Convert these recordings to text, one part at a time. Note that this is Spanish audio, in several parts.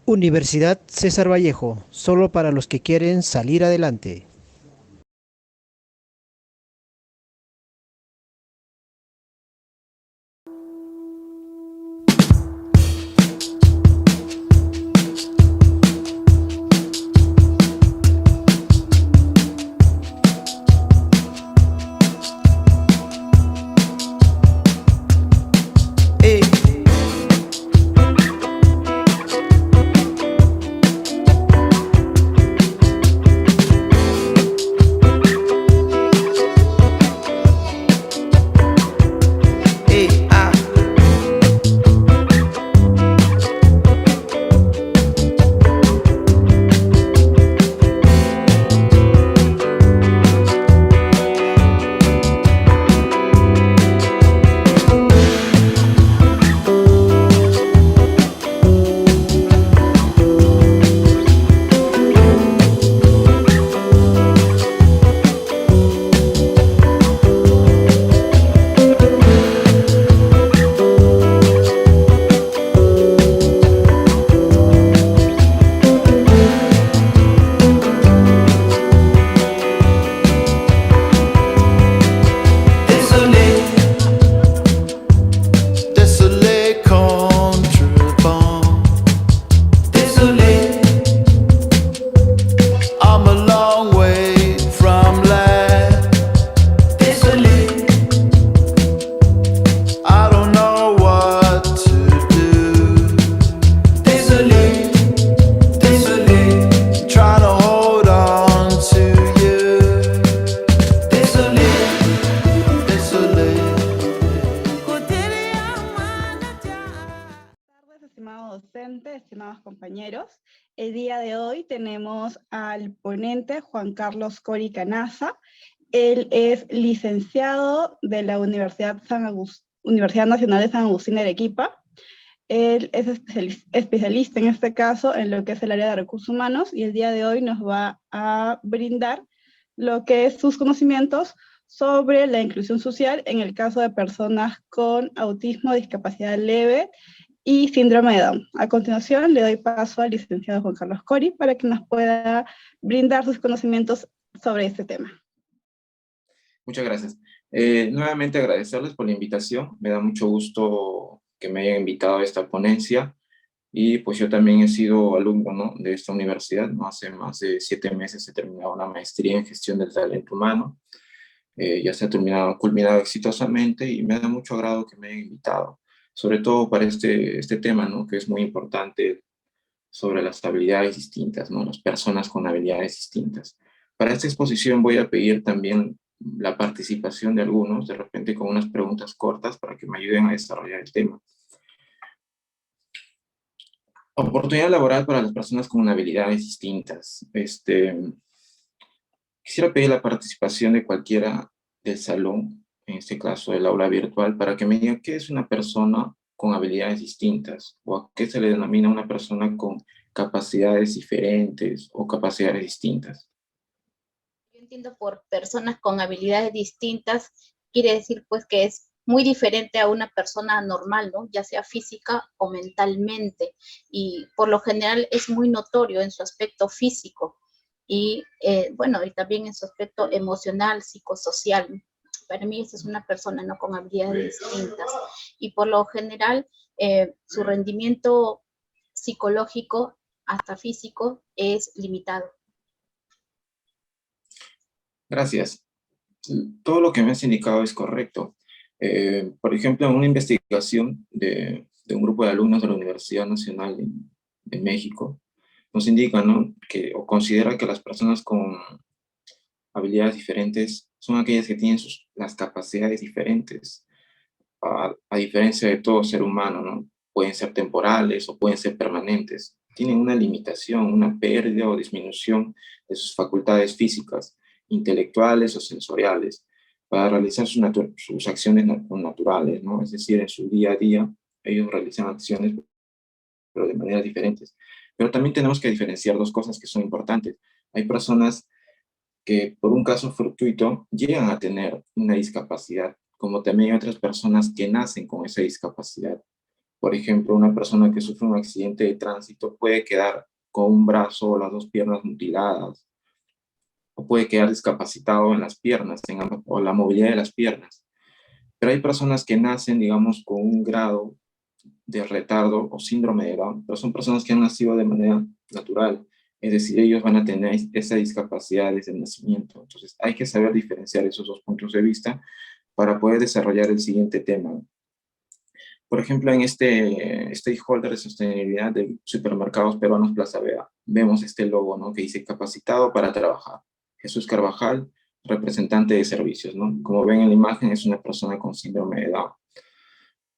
Universidad César Vallejo, solo para los que quieren salir adelante. Hey, hey, ah. Désolé, désolé contrebande. Désolé, I'm a long way from land. Désolé, I don't know what to do. Désolé, désolé, trying to hold on to you. Désolé, désolé. Buenas tardes, estimado docente, estimados compañeros. El día de hoy tenemos al ponente Juan Carlos Cori Canaza. Él es licenciado de la Universidad Nacional de San Agustín de Arequipa. Él es especialista en este caso en lo que es el área de recursos humanos y el día de hoy nos va a brindar lo que es sus conocimientos sobre la inclusión social en el caso de personas con autismo, discapacidad leve y síndrome de Down. A continuación le doy paso al licenciado Juan Carlos Cori para que nos pueda brindar sus conocimientos sobre este tema. Muchas gracias. Nuevamente agradecerles por la invitación. Me da mucho gusto que me hayan invitado a esta ponencia. Y pues yo también he sido alumno, ¿no?, de esta universidad, ¿no? Hace más de 7 meses he terminado una maestría en gestión del talento humano. Ya se ha culminado exitosamente y me da mucho agrado que me hayan invitado, sobre todo para este tema, ¿no?, que es muy importante, sobre las habilidades distintas, ¿no?, las personas con habilidades distintas. Para esta exposición voy a pedir también la participación de algunos, de repente con unas preguntas cortas para que me ayuden a desarrollar el tema. Oportunidad laboral para las personas con habilidades distintas. Quisiera pedir la participación de cualquiera del salón, en este caso del aula virtual, para que me diga qué es una persona con habilidades distintas, o a qué se le denomina una persona con capacidades diferentes o capacidades distintas. Yo entiendo por personas con habilidades distintas, quiere decir pues que es muy diferente a una persona normal, ¿no? Ya sea física o mentalmente, y por lo general es muy notorio en su aspecto físico y bueno, y también en su aspecto emocional, psicosocial. Para mí esa es una persona, ¿no?, con habilidades distintas, y por lo general su rendimiento psicológico hasta físico es limitado. Gracias. Todo lo que me has indicado es correcto. Por ejemplo, en una investigación de un grupo de alumnos de la Universidad Nacional de México, nos indica, ¿no?, que, o considera que las personas con habilidades diferentes son aquellas que tienen las capacidades diferentes, a diferencia de todo ser humano, ¿no? Pueden ser temporales o pueden ser permanentes. Tienen una limitación, una pérdida o disminución de sus facultades físicas, intelectuales o sensoriales, para realizar sus acciones naturales, ¿no? Es decir, en su día a día, ellos realizan acciones, pero de maneras diferentes. Pero también tenemos que diferenciar dos cosas que son importantes. Hay personas que por un caso fortuito llegan a tener una discapacidad, como también hay otras personas que nacen con esa discapacidad. Por ejemplo, una persona que sufre un accidente de tránsito puede quedar con un brazo o las dos piernas mutiladas, o puede quedar discapacitado en las piernas, o la movilidad de las piernas. Pero hay personas que nacen, digamos, con un grado de retardo o síndrome de Down, pero son personas que han nacido de manera natural, es decir, ellos van a tener esa discapacidad desde el nacimiento. Entonces, hay que saber diferenciar esos dos puntos de vista para poder desarrollar el siguiente tema. Por ejemplo, en este stakeholder de sostenibilidad de supermercados peruanos Plaza Vea, vemos este logo, ¿no? Que dice capacitado para trabajar. Jesús Carvajal, representante de servicios, ¿no? Como ven en la imagen, es una persona con síndrome de Down,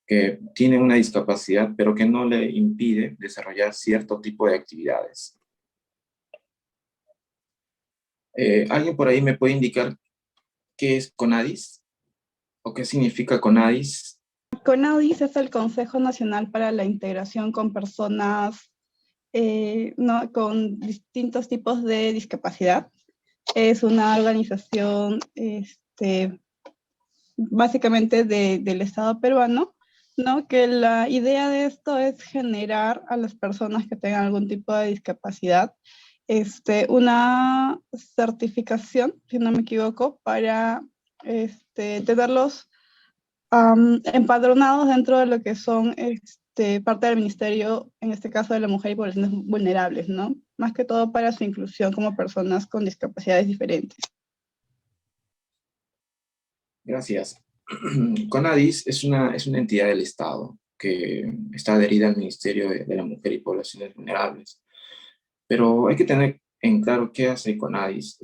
que tiene una discapacidad, pero que no le impide desarrollar cierto tipo de actividades. ¿Alguien por ahí me puede indicar qué es CONADIS? ¿O qué significa CONADIS? CONADIS es el Consejo Nacional para la Integración con Personas con distintos tipos de discapacidad. Es una organización básicamente del Estado peruano, ¿no? Que la idea de esto es generar a las personas que tengan algún tipo de discapacidad una certificación, si no me equivoco, para tenerlos empadronados dentro de lo que son parte del Ministerio, en este caso de la Mujer y Poblaciones Vulnerables, ¿no? Más que todo para su inclusión como personas con discapacidades diferentes. Gracias. CONADIS es una entidad del Estado que está adherida al Ministerio de la Mujer y Poblaciones Vulnerables. Pero hay que tener en claro qué hace CONADIS.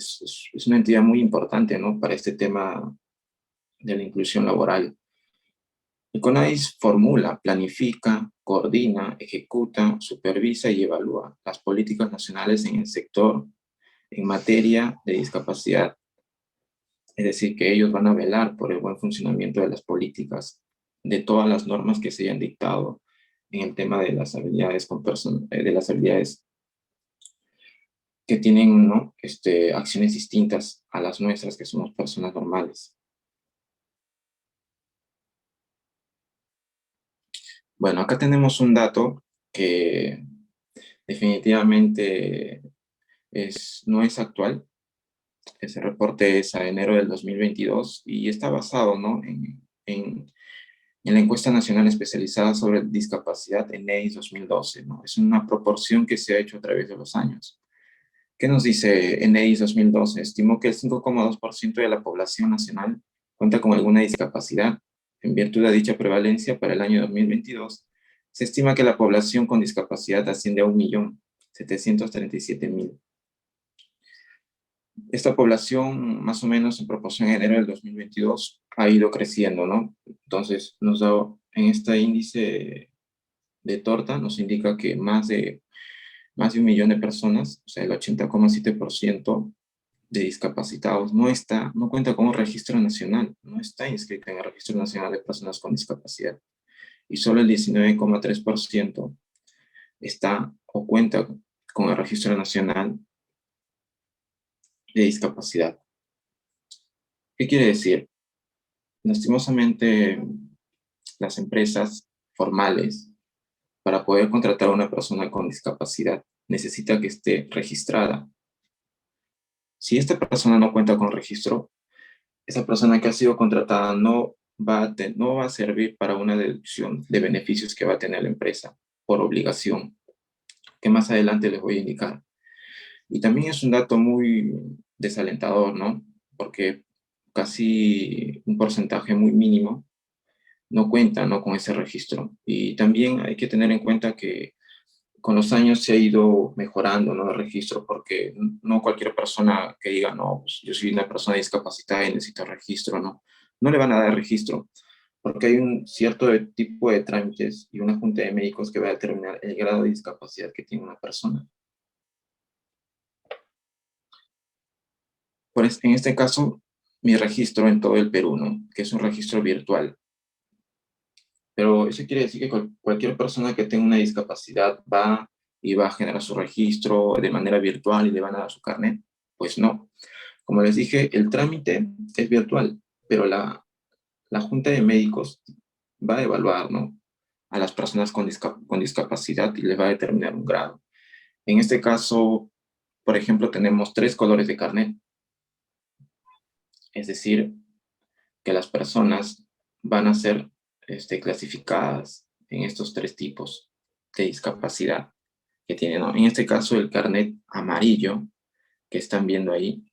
Es una entidad muy importante, ¿no? Para este tema de la inclusión laboral. El CONADIS formula, planifica, coordina, ejecuta, supervisa y evalúa las políticas nacionales en el sector en materia de discapacidad. Es decir, que ellos van a velar por el buen funcionamiento de las políticas, de todas las normas que se hayan dictado en el tema de las habilidades, de las habilidades que tienen, ¿no? Acciones distintas a las nuestras, que somos personas normales. Bueno, acá tenemos un dato que definitivamente no es actual. Ese reporte es a enero del 2022 y está basado, ¿no? en la encuesta nacional especializada sobre discapacidad en EIS 2012, ¿no? Es una proporción que se ha hecho a través de los años. ¿Qué nos dice ENEIS 2012? Estimó que el 5,2% de la población nacional cuenta con alguna discapacidad. En virtud de dicha prevalencia, para el año 2022, se estima que la población con discapacidad asciende a 1.737.000. Esta población, más o menos en proporción en enero del 2022, ha ido creciendo, ¿no? Entonces, nos da, en este índice de torta, nos indica que más de 1 millón de personas, o sea, el 80,7% de discapacitados, no cuenta con un registro nacional, no está inscrito en el Registro Nacional de Personas con Discapacidad. Y solo el 19,3% está o cuenta con el Registro Nacional de Discapacidad. ¿Qué quiere decir? Lastimosamente, las empresas formales, para poder contratar a una persona con discapacidad, necesita que esté registrada. Si esta persona no cuenta con registro, esa persona que ha sido contratada no va a servir para una deducción de beneficios que va a tener la empresa por obligación, que más adelante les voy a indicar. Y también es un dato muy desalentador, ¿no? Porque casi un porcentaje muy mínimo no cuenta, ¿no?, con ese registro. Y también hay que tener en cuenta que con los años se ha ido mejorando, ¿no?, el registro, porque no cualquier persona que diga, no, pues yo soy una persona discapacitada y necesito registro, no le van a dar registro, porque hay un cierto tipo de trámites y una junta de médicos que va a determinar el grado de discapacidad que tiene una persona. En este caso, mi registro en todo el Perú, ¿no?, que es un registro virtual. Pero eso quiere decir que cualquier persona que tenga una discapacidad va a generar su registro de manera virtual y le van a dar su carnet. Pues no. Como les dije, el trámite es virtual, pero la junta de médicos va a evaluar, ¿no?, a las personas con discapacidad y les va a determinar un grado. En este caso, por ejemplo, tenemos 3 colores de carnet. Es decir, que las personas van a ser clasificadas en estos 3 tipos de discapacidad que tienen, ¿no? En este caso, el carnet amarillo que están viendo ahí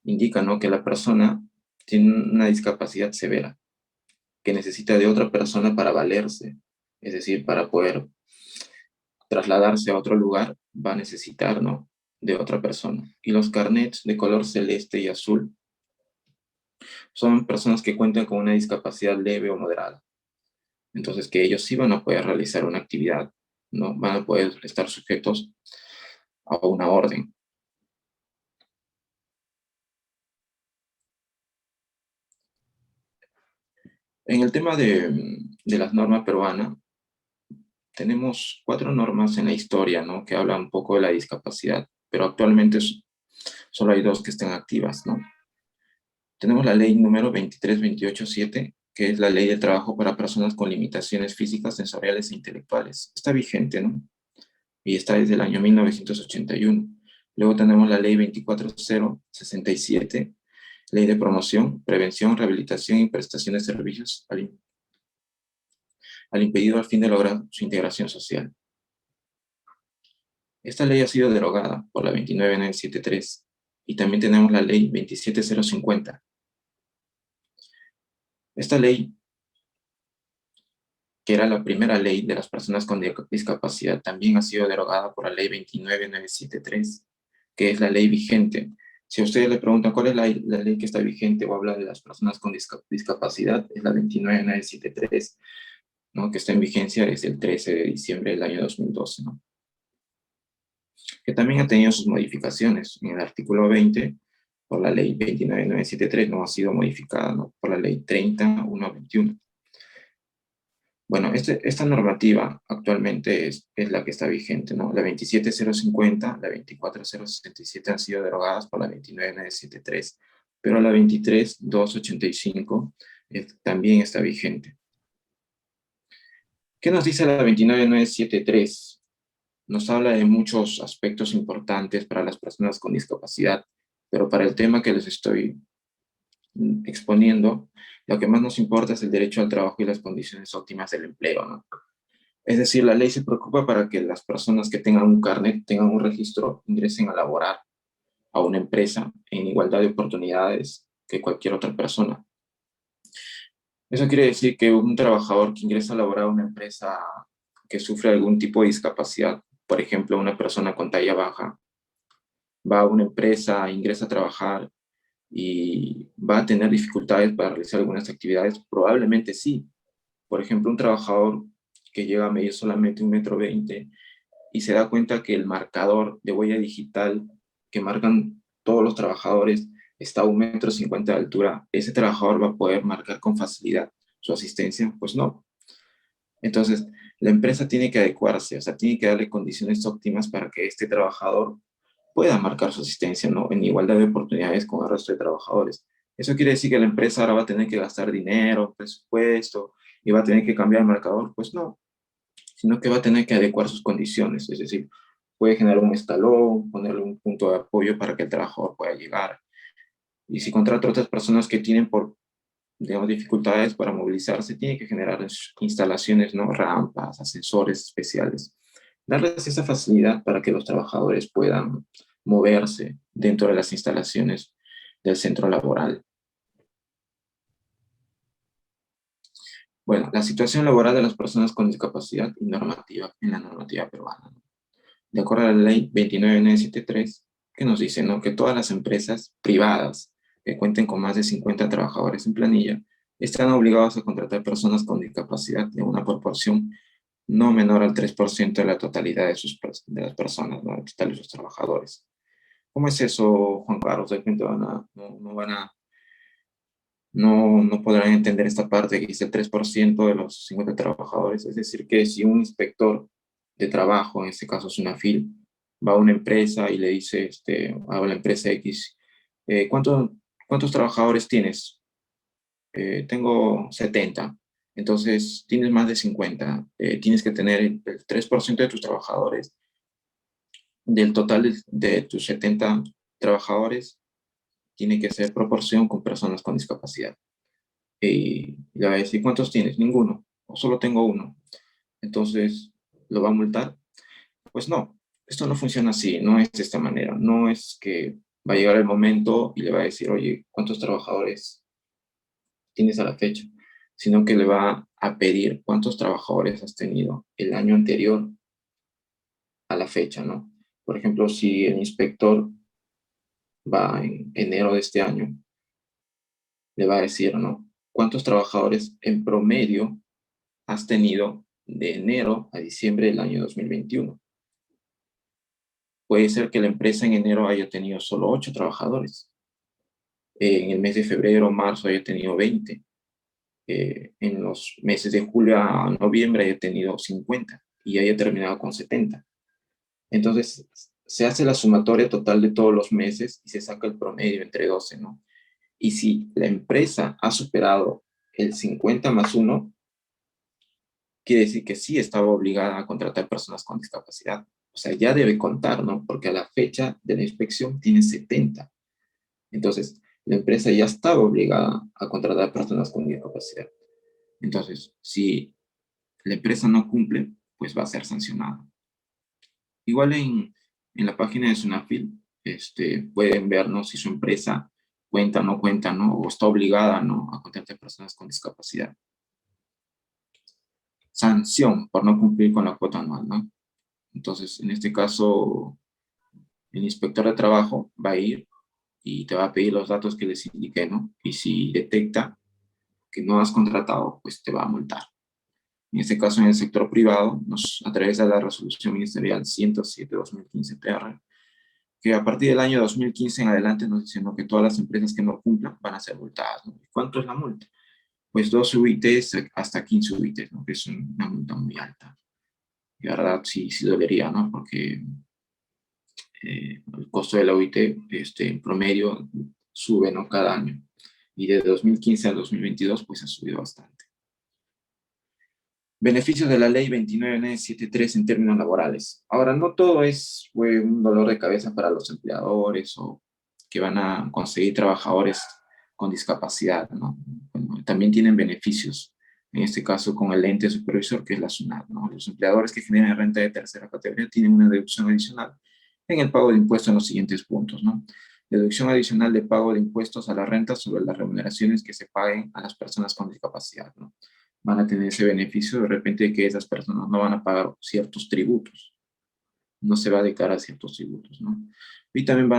indica, ¿no?, que la persona tiene una discapacidad severa, que necesita de otra persona para valerse, es decir, para poder trasladarse a otro lugar, va a necesitar, ¿no?, de otra persona. Y los carnets de color celeste y azul son personas que cuentan con una discapacidad leve o moderada. Entonces, que ellos sí van a poder realizar una actividad, ¿no? Van a poder estar sujetos a una orden. En el tema de las normas peruanas, tenemos 4 normas en la historia, ¿no?, que hablan un poco de la discapacidad, pero actualmente solo hay 2 que están activas, ¿no? Tenemos la ley número 23287, que es la ley de trabajo para personas con limitaciones físicas, sensoriales e intelectuales. Está vigente, ¿no? Y está desde el año 1981. Luego tenemos la ley 24067, ley de promoción, prevención, rehabilitación y prestación de servicios al impedido al fin de lograr su integración social. Esta ley ha sido derogada por la 29973 y también tenemos la ley 27050. Esta ley, que era la primera ley de las personas con discapacidad, también ha sido derogada por la ley 29973, que es la ley vigente. Si a ustedes le preguntan cuál es la ley que está vigente o habla de las personas con discapacidad, es la 29973, ¿no?, que está en vigencia desde el 13 de diciembre del año 2012, ¿no?, que también ha tenido sus modificaciones. En el artículo 20, por la ley 29973, no ha sido modificada, ¿no?, por la ley 30121. Bueno, esta normativa actualmente es la que está vigente, ¿no? La 27050, la 24067 han sido derogadas por la 29973, pero la 23285 también está vigente. ¿Qué nos dice la 29973? Nos habla de muchos aspectos importantes para las personas con discapacidad, pero para el tema que les estoy exponiendo, lo que más nos importa es el derecho al trabajo y las condiciones óptimas del empleo, ¿no? Es decir, la ley se preocupa para que las personas que tengan un carnet, tengan un registro, ingresen a laborar a una empresa en igualdad de oportunidades que cualquier otra persona. Eso quiere decir que un trabajador que ingresa a laborar a una empresa que sufre algún tipo de discapacidad, por ejemplo, una persona con talla baja, va a una empresa, ingresa a trabajar y va a tener dificultades para realizar algunas actividades, probablemente sí. Por ejemplo, un trabajador que llega a medir solamente 1,20 m y se da cuenta que el marcador de huella digital que marcan todos los trabajadores está a 1,50 m de altura, ¿ese trabajador va a poder marcar con facilidad su asistencia? Pues no. Entonces, la empresa tiene que adecuarse, o sea, tiene que darle condiciones óptimas para que este trabajador pueda marcar su asistencia, ¿no?, en igualdad de oportunidades con el resto de trabajadores. Eso quiere decir que la empresa ahora va a tener que gastar dinero, presupuesto, y va a tener que cambiar el marcador. Pues no, sino que va a tener que adecuar sus condiciones, es decir, puede generar un escalón, ponerle un punto de apoyo para que el trabajador pueda llegar. Y si contrata a otras personas que tienen, digamos, dificultades para movilizarse, tiene que generar instalaciones, ¿no?, rampas, ascensores especiales. Darles esa facilidad para que los trabajadores puedan moverse dentro de las instalaciones del centro laboral. Bueno, la situación laboral de las personas con discapacidad y normativa en la normativa peruana. De acuerdo a la ley 29973, que nos dice, ¿no?, que todas las empresas privadas que cuenten con más de 50 trabajadores en planilla están obligados a contratar personas con discapacidad de una proporción no menor al 3% de la totalidad de las personas, ¿no?, total de sus trabajadores. ¿Cómo es eso, Juan Carlos? De repente no podrán entender esta parte que dice el 3% de los 50 trabajadores. Es decir, que si un inspector de trabajo, en este caso es una FIL, va a una empresa y le dice a la empresa X, ¿cuántos trabajadores tienes? Tengo 70. Entonces, tienes más de 50, tienes que tener el 3% de tus trabajadores, del total de tus 70 trabajadores, tiene que ser proporción con personas con discapacidad. Y le va a decir, ¿cuántos tienes? Ninguno, o solo tengo uno. Entonces, ¿lo va a multar? Pues no, esto no funciona así, no es de esta manera. No es que va a llegar el momento y le va a decir, oye, ¿cuántos trabajadores tienes a la fecha? Sino que le va a pedir cuántos trabajadores has tenido el año anterior a la fecha, ¿no? Por ejemplo, si el inspector va en enero de este año, le va a decir, ¿no? ¿Cuántos trabajadores en promedio has tenido de enero a diciembre del año 2021? Puede ser que la empresa en enero haya tenido solo 8 trabajadores. En el mes de febrero o marzo haya tenido 20. En los meses de julio a noviembre haya tenido 50 y haya terminado con 70. Entonces, se hace la sumatoria total de todos los meses y se saca el promedio entre 12, ¿no? Y si la empresa ha superado el 50 más 1, quiere decir que sí estaba obligada a contratar personas con discapacidad. O sea, ya debe contar, ¿no? Porque a la fecha de la inspección tiene 70. Entonces, la empresa ya estaba obligada a contratar personas con discapacidad. Entonces, si la empresa no cumple, pues va a ser sancionada. Igual en la página de Sunafil, pueden ver, ¿no? Si su empresa cuenta o no cuenta, ¿no? O está obligada, ¿no? A contratar personas con discapacidad. Sanción por no cumplir con la cuota anual, ¿no? Entonces, en este caso, el inspector de trabajo va a ir y te va a pedir los datos que les indiqué, ¿no? Y si detecta que no has contratado, pues te va a multar. En este caso, en el sector privado, a través de la resolución ministerial 107/2015 que a partir del año 2015 en adelante nos dicen, ¿no?, que todas las empresas que no cumplan van a ser multadas, ¿no? ¿Cuánto es la multa? Pues 12 UITs hasta 15 UITs, ¿no? Que es una multa muy alta. Y la verdad sí dolería, ¿no? Porque el costo de la UIT en promedio sube, ¿no?, cada año. Y de 2015 al 2022 pues ha subido bastante. Beneficios de la ley 29.973 en términos laborales. Ahora, no todo fue un dolor de cabeza para los empleadores o que van a conseguir trabajadores con discapacidad, ¿no? Bueno, también tienen beneficios, en este caso con el ente supervisor, que es la SUNAT, ¿no? Los empleadores que generan renta de tercera categoría tienen una deducción adicional en el pago de impuestos en los siguientes puntos, ¿no? Deducción adicional de pago de impuestos a la renta sobre las remuneraciones que se paguen a las personas con discapacidad, ¿no? Van a tener ese beneficio de repente de que esas personas no van a pagar ciertos tributos, no se va a dedicar a ciertos tributos, ¿no? Y también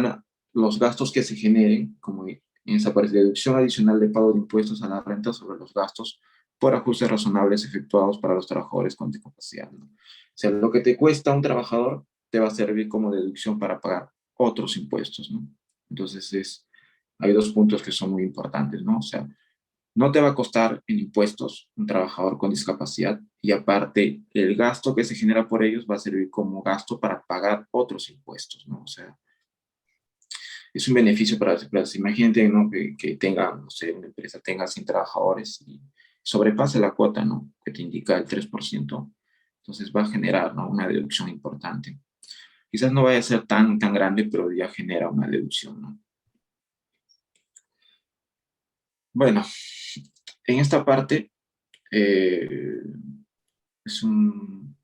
los gastos que se generen, como en esa parte, deducción adicional de pago de impuestos a la renta sobre los gastos por ajustes razonables efectuados para los trabajadores con discapacidad, ¿no? O sea, lo que te cuesta un trabajador te va a servir como deducción para pagar otros impuestos, ¿no? Entonces, hay dos puntos que son muy importantes, ¿no? O sea, no te va a costar en impuestos un trabajador con discapacidad y aparte el gasto que se genera por ellos va a servir como gasto para pagar otros impuestos, ¿no? O sea, es un beneficio para las empresas. Imagínate, ¿no?, que tenga, no sé, una empresa tenga 100 trabajadores y sobrepase la cuota, ¿no?, que te indica el 3%. Entonces va a generar, ¿no?, una deducción importante. Quizás no vaya a ser tan grande, pero ya genera una deducción, ¿no? Bueno, en esta parte es una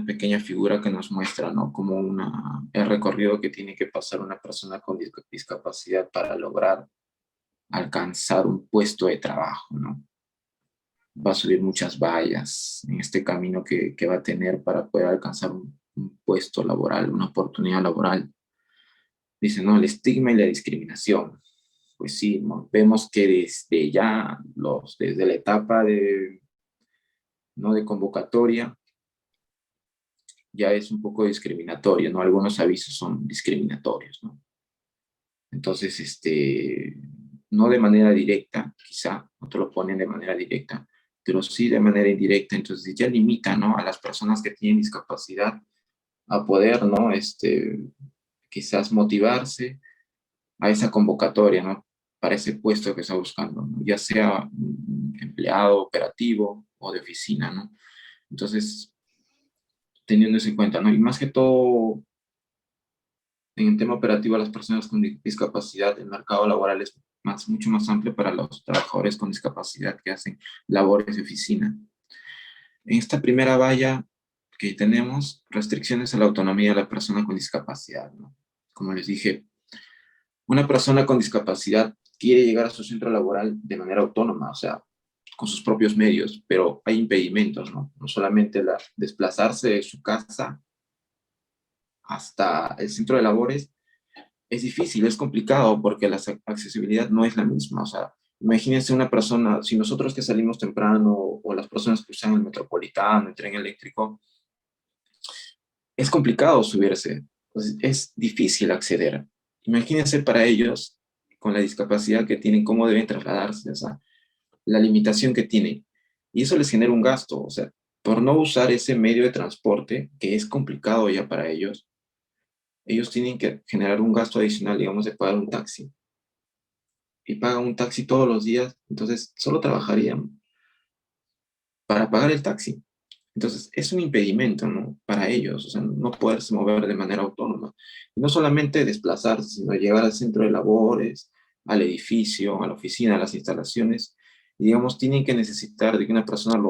pequeña figura que nos muestra, ¿no?, como el recorrido que tiene que pasar una persona con discapacidad para lograr alcanzar un puesto de trabajo, ¿no? Va a subir muchas vallas en este camino que va a tener para poder alcanzar un puesto laboral, una oportunidad laboral. Dice, ¿no?, el estigma y la discriminación. Pues sí, ¿no?, vemos que desde la etapa ¿no?, de convocatoria, ya es un poco discriminatorio, ¿no? Algunos avisos son discriminatorios, ¿no? Entonces, no de manera directa, quizá, no te lo ponen de manera directa, pero sí de manera indirecta. Entonces ya limita, ¿no?, a las personas que tienen discapacidad a poder, ¿no?, quizás motivarse a esa convocatoria, ¿no? para ese puesto que está buscando, ¿no? Ya sea empleado operativo o de oficina, ¿no? Entonces, teniendo eso en cuenta, ¿no? Y más que todo, en el tema operativo, a las personas con discapacidad, el mercado laboral es mucho más amplio para los trabajadores con discapacidad que hacen labores de oficina. En esta primera valla que tenemos, restricciones a la autonomía de la persona con discapacidad, ¿no? Como les dije, una persona con discapacidad quiere llegar a su centro laboral de manera autónoma, o sea, con sus propios medios, pero hay impedimentos, ¿no? No solamente desplazarse de su casa hasta el centro de labores es difícil, es complicado porque la accesibilidad no es la misma. O sea, imagínense una persona, si nosotros que salimos temprano o las personas que usan el metropolitano, el tren eléctrico, es complicado subirse, pues es difícil acceder. Imagínense para ellos, con la discapacidad que tienen, cómo deben trasladarse, o sea, la limitación que tienen. Y eso les genera un gasto, o sea, por no usar ese medio de transporte, que es complicado ya para ellos tienen que generar un gasto adicional, digamos, de pagar un taxi. Y pagan un taxi todos los días, entonces solo trabajarían para pagar el taxi. Entonces, es un impedimento, ¿no? Para ellos, o sea, no poderse mover de manera autónoma. Y no solamente desplazarse, sino llegar al centro de labores, al edificio, a la oficina, a las instalaciones. Y digamos, tienen que necesitar de que una persona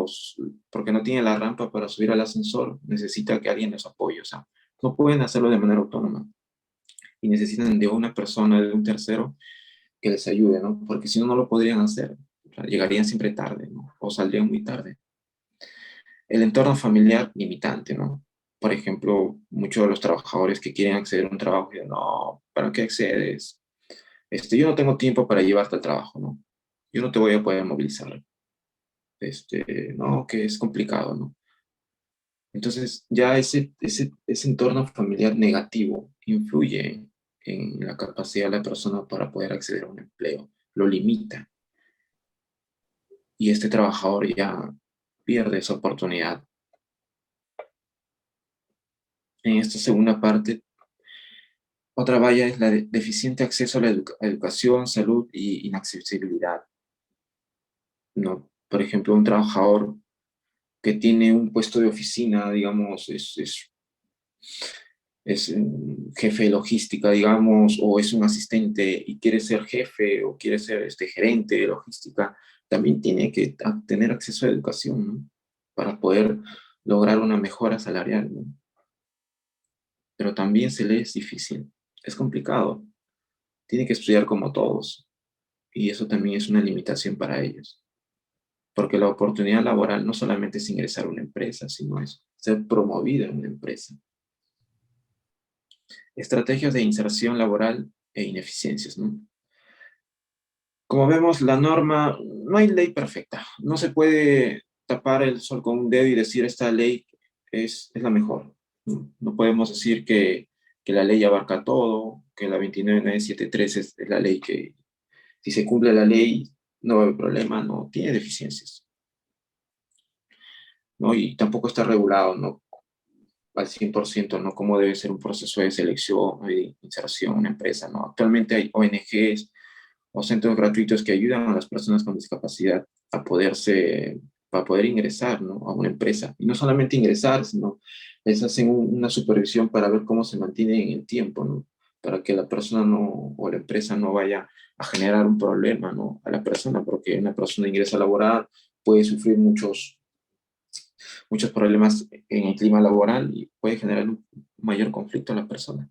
porque no tiene la rampa para subir al ascensor, necesita que alguien los apoye, o sea, no pueden hacerlo de manera autónoma. Y necesitan de una persona, de un tercero, que les ayude, ¿no? Porque si no, no lo podrían hacer. O sea, llegarían siempre tarde, ¿no? O saldrían muy tarde. El entorno familiar limitante, ¿no? Por ejemplo, muchos de los trabajadores que quieren acceder a un trabajo dicen, no, ¿para qué accedes? Yo no tengo tiempo para llevarte al trabajo, ¿no? Yo no te voy a poder movilizar. No, que es complicado, ¿no? Entonces, ya ese entorno familiar negativo influye en la capacidad de la persona para poder acceder a un empleo, lo limita. Y este trabajador ya pierde esa oportunidad. En esta segunda parte, otra valla es la deficiente acceso a la educación, salud y inaccesibilidad, ¿no? Por ejemplo, un trabajador que tiene un puesto de oficina, digamos, es un jefe de logística, digamos, o es un asistente y quiere ser jefe o quiere ser gerente de logística, también tiene que tener acceso a educación, ¿no? Para poder lograr una mejora salarial, ¿no? Pero también se le es difícil, es complicado, tiene que estudiar como todos y eso también es una limitación para ellos, porque la oportunidad laboral no solamente es ingresar a una empresa, sino es ser promovido en una empresa. Estrategias de inserción laboral e ineficiencias, ¿no? Como vemos, la norma, no hay ley perfecta. No se puede tapar el sol con un dedo y decir esta ley es la mejor. No, no podemos decir que la ley abarca todo, que la 29973 es la ley que si se cumple la ley no va a haber problema, no, tiene deficiencias, ¿no? Y tampoco está regulado, ¿no? Al 100%, ¿no? Cómo debe ser un proceso de selección y de inserción en una empresa, ¿no? Actualmente hay ONGs o centros gratuitos que ayudan a las personas con discapacidad para poder ingresar, ¿no? A una empresa. Y no solamente ingresar, sino les hacen una supervisión para ver cómo se mantiene en el tiempo, ¿no? Para que la persona no, o la empresa no vaya a generar un problema, ¿no? A la persona, porque una persona ingresa a laboral, puede sufrir muchos problemas en el clima laboral y puede generar un mayor conflicto a la persona.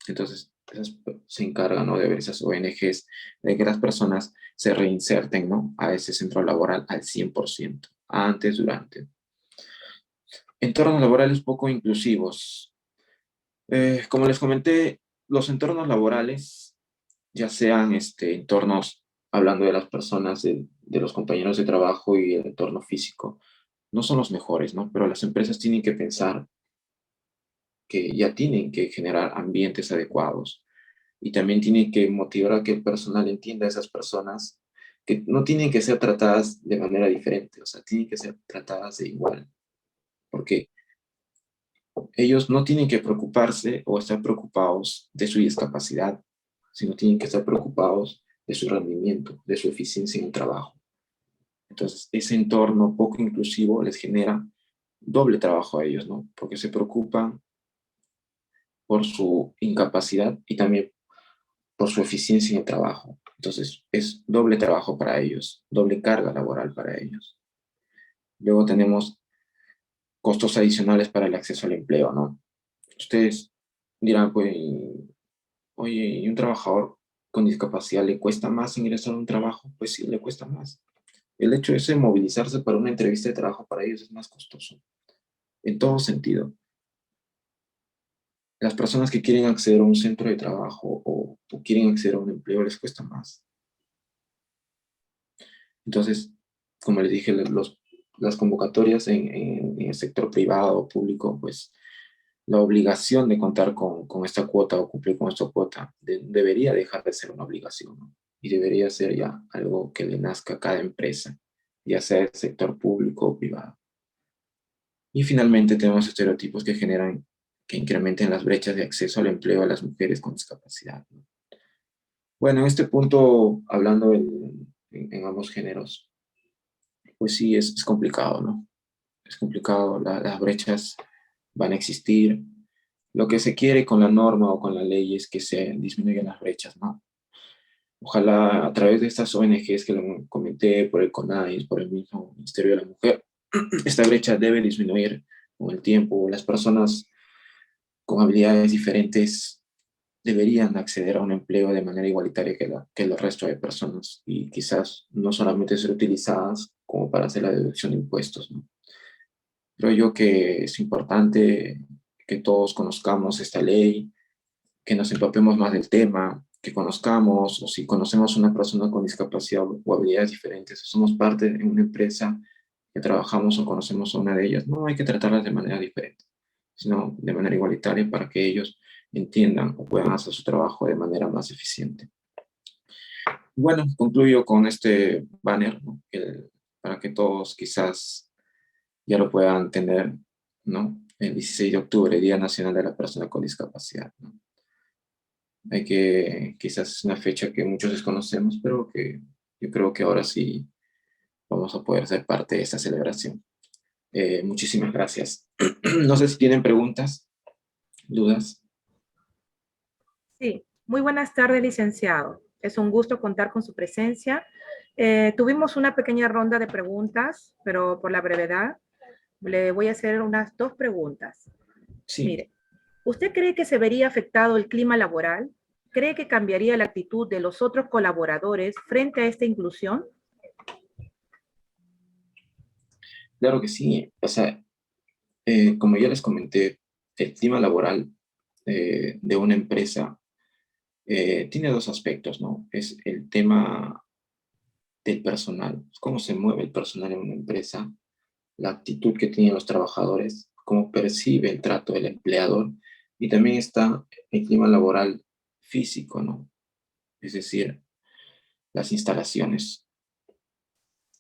Entonces, esas se encargan, ¿no? De ver esas ONGs, de que las personas se reinserten, ¿no? A ese centro laboral al 100%, antes, durante. Entornos laborales poco inclusivos. Como les comenté, los entornos laborales, ya sean entornos, hablando de las personas, de los compañeros de trabajo y el entorno físico, no son los mejores, ¿no? Pero las empresas tienen que pensar que ya tienen que generar ambientes adecuados y también tienen que motivar a que el personal entienda a esas personas que no tienen que ser tratadas de manera diferente, o sea, tienen que ser tratadas de igual, porque ellos no tienen que preocuparse o estar preocupados de su discapacidad, sino tienen que estar preocupados de su rendimiento, de su eficiencia en el trabajo. Entonces, ese entorno poco inclusivo les genera doble trabajo a ellos, ¿no? Porque se preocupan por su incapacidad y también por su eficiencia en el trabajo. Entonces, es doble trabajo para ellos, doble carga laboral para ellos. Luego tenemos costos adicionales para el acceso al empleo, ¿no? Ustedes dirán, pues, oye, ¿y un trabajador con discapacidad le cuesta más ingresar a un trabajo? Pues sí, le cuesta más. El hecho de movilizarse para una entrevista de trabajo para ellos es más costoso, en todo sentido. Las personas que quieren acceder a un centro de trabajo o quieren acceder a un empleo les cuesta más. Entonces, como les dije, las convocatorias en el sector privado o público, pues la obligación de contar con esta cuota o cumplir con esta cuota debería dejar de ser una obligación, ¿no? Y debería ser ya algo que le nazca a cada empresa, ya sea el sector público o privado. Y finalmente tenemos estereotipos que incrementen las brechas de acceso al empleo a las mujeres con discapacidad, ¿no? Bueno, en este punto, hablando en ambos géneros, pues sí, es complicado, ¿no? Es complicado, las brechas van a existir. Lo que se quiere con la norma o con la ley es que se disminuyan las brechas, ¿no? Ojalá a través de estas ONGs que lo comenté, por el CONAIS, por el mismo Ministerio de la Mujer, esta brecha debe disminuir con el tiempo. Las personas con habilidades diferentes deberían acceder a un empleo de manera igualitaria que el resto de personas y quizás no solamente ser utilizadas como para hacer la deducción de impuestos, ¿no? Creo yo que es importante que todos conozcamos esta ley, que nos empapemos más del tema, que conozcamos, o si conocemos a una persona con discapacidad o habilidades diferentes, o somos parte de una empresa que trabajamos o conocemos a una de ellas, no hay que tratarlas de manera diferente, sino de manera igualitaria para que ellos entiendan o puedan hacer su trabajo de manera más eficiente. Bueno, concluyo con este banner, ¿no? Para que todos quizás ya lo puedan tener, ¿no? El 16 de octubre, Día Nacional de la Persona con Discapacidad, ¿no? Quizás es una fecha que muchos desconocemos, pero que yo creo que ahora sí vamos a poder ser parte de esta celebración. Muchísimas gracias. No sé si tienen preguntas, dudas. Sí, muy buenas tardes, licenciado. Es un gusto contar con su presencia. Tuvimos una pequeña ronda de preguntas, pero por la brevedad le voy a hacer unas 2 preguntas. Sí. Mire, ¿usted cree que se vería afectado el clima laboral? ¿Cree que cambiaría la actitud de los otros colaboradores frente a esta inclusión? Claro que sí. O sea, como ya les comenté, el clima laboral de una empresa tiene 2 aspectos, ¿no? Es el tema del personal, cómo se mueve el personal en una empresa, la actitud que tienen los trabajadores, cómo percibe el trato del empleador, y también está el clima laboral físico, ¿no? Es decir, las instalaciones.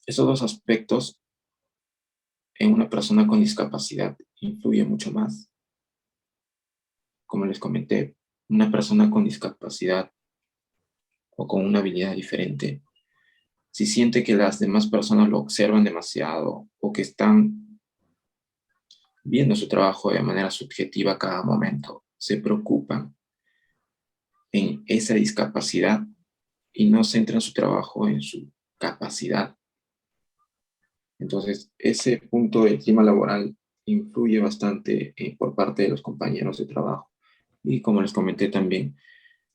Esos 2 aspectos en una persona con discapacidad influyen mucho más. Como les comenté, una persona con discapacidad o con una habilidad diferente, si siente que las demás personas lo observan demasiado o que están viendo su trabajo de manera subjetiva a cada momento, se preocupan en esa discapacidad y no centran su trabajo en su capacidad. Entonces, ese punto del clima laboral influye bastante por parte de los compañeros de trabajo. Y como les comenté también,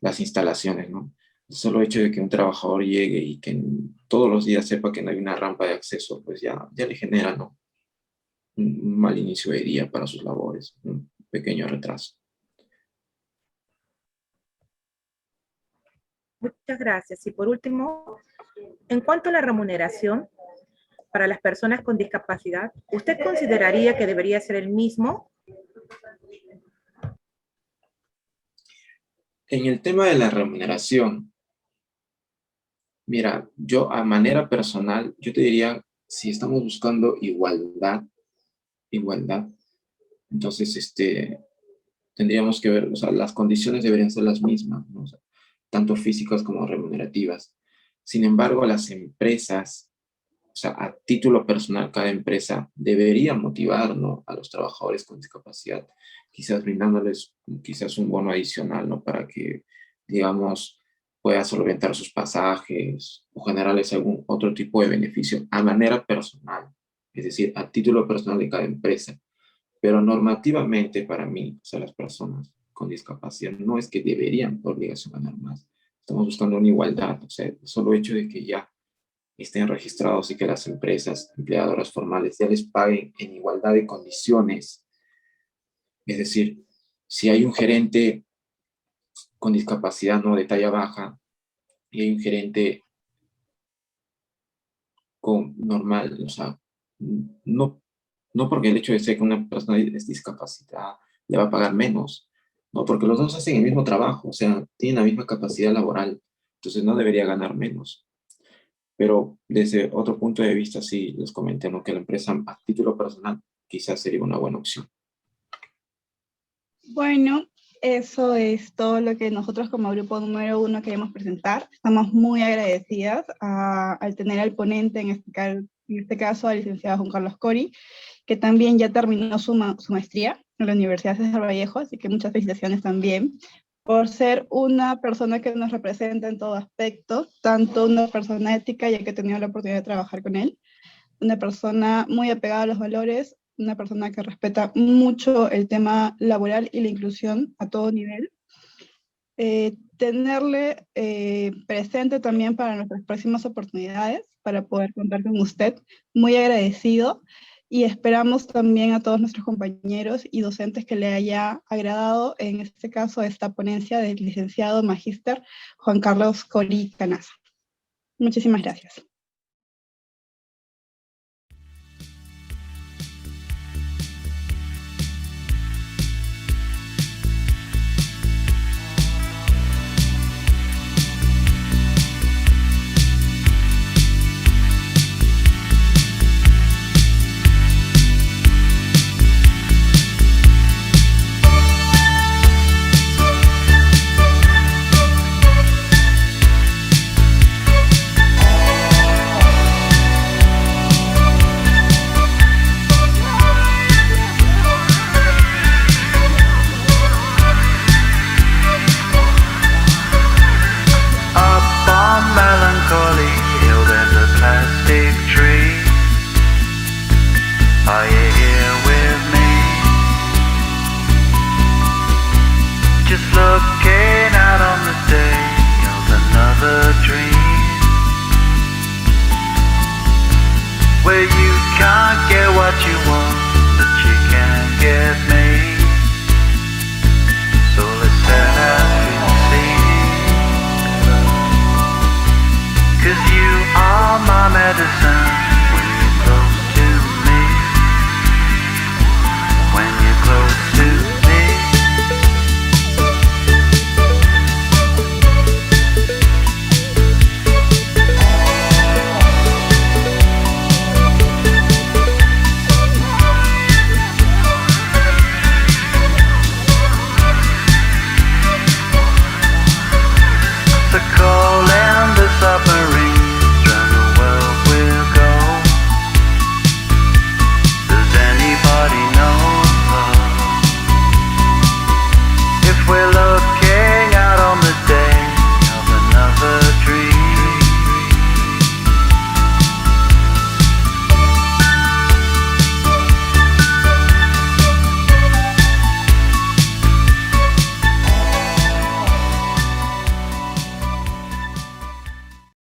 las instalaciones, ¿no? El solo hecho de que un trabajador llegue y que todos los días sepa que no hay una rampa de acceso, pues ya le genera, ¿no? Un mal inicio de día para sus labores, un pequeño retraso. Muchas gracias. Y por último, en cuanto a la remuneración para las personas con discapacidad, ¿usted consideraría que debería ser el mismo? En el tema de la remuneración, mira, yo a manera personal, yo te diría, si estamos buscando igualdad, entonces tendríamos que ver, o sea, las condiciones deberían ser las mismas, ¿no? O sea, tanto físicas como remunerativas. Sin embargo, las empresas, o sea, a título personal, cada empresa debería motivar, ¿no?, a los trabajadores con discapacidad, quizás brindándoles quizás un bono adicional, ¿no?, para que, digamos, pueda solventar sus pasajes o generarles algún otro tipo de beneficio a manera personal, es decir, a título personal de cada empresa. Pero normativamente para mí, o sea, las personas con discapacidad no es que deberían por obligación ganar más. Estamos buscando una igualdad, o sea, el solo hecho de que ya estén registrados y que las empresas empleadoras formales ya les paguen en igualdad de condiciones. Es decir, si hay un gerente con discapacidad, no de talla baja, y hay un gerente con normal, o sea, no, no porque el hecho de ser que una persona es discapacitada le va a pagar menos, no, porque los dos hacen el mismo trabajo, o sea, tienen la misma capacidad laboral, entonces no debería ganar menos. Pero desde otro punto de vista, sí les comenté, ¿no?, que la empresa a título personal quizás sería una buena opción. Bueno, eso es todo lo que nosotros como grupo número 1 queremos presentar. Estamos muy agradecidas al tener al ponente, en este caso al licenciado Juan Carlos Cori, que también ya terminó su maestría en la Universidad César Vallejo, así que muchas felicitaciones también por ser una persona que nos representa en todo aspecto, tanto una persona ética, ya que he tenido la oportunidad de trabajar con él, una persona muy apegada a los valores, una persona que respeta mucho el tema laboral y la inclusión a todo nivel. Tenerle presente también para nuestras próximas oportunidades, para poder contar con usted, muy agradecido, y esperamos también a todos nuestros compañeros y docentes que le haya agradado, en este caso, esta ponencia del licenciado magíster Juan Carlos Cori Canaza. Muchísimas gracias.